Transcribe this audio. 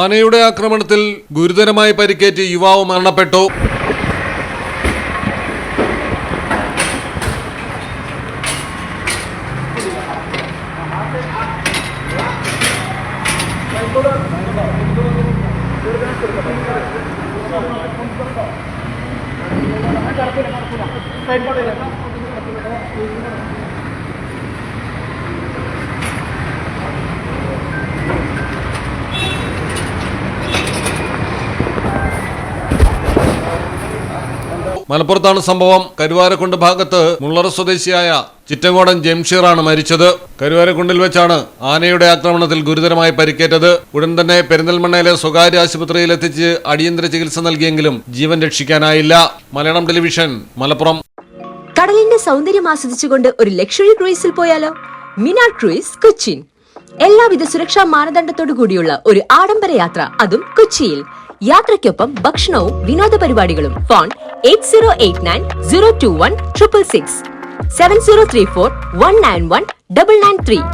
ആനയുടെ ആക്രമണത്തിൽ ഗുരുതരമായി പരിക്കേറ്റ് യുവാവ് മരണപ്പെട്ടു. മലപ്പുറത്താണ് സംഭവം. കരുവാരക്കുണ്ട് ഭാഗത്ത് മുള്ളറ സ്വദേശിയായ ചിറ്റങ്കോടൻ ജംഷീറാണ് മരിച്ചത്. കരുവാരക്കുണ്ടിൽ വെച്ചാണ് ആനയുടെ ആക്രമണത്തിൽ ഗുരുതരമായി പരിക്കേറ്റത്. ഉടൻ തന്നെ പെരിന്തൽമണ്ണയിലെ സ്വകാര്യ ആശുപത്രിയിൽ എത്തിച്ച് അടിയന്തര ചികിത്സ നൽകിയെങ്കിലും ജീവൻ രക്ഷിക്കാനായില്ല. മലയാളം ടെലിവിഷൻ, മലപ്പുറം. കടലിന്റെ സൗന്ദര്യം ആസ്വദിച്ചുകൊണ്ട് ഒരു ലക്ഷറി ക്രൂയിസിൽ പോയാലോ? മിനാർ ക്രൂയിസ് കൊച്ചിൻ. എല്ലാവിധ സുരക്ഷാ മാനദണ്ഡത്തോടു കൂടിയുള്ള ഒരു ആഡംബര യാത്ര, അതും കൊച്ചിയിൽ. യാത്രയ്ക്കൊപ്പം ഭക്ഷണവും വിനോദ പരിപാടികളും. ഫോൺ 8089 021 666 7034 191 993.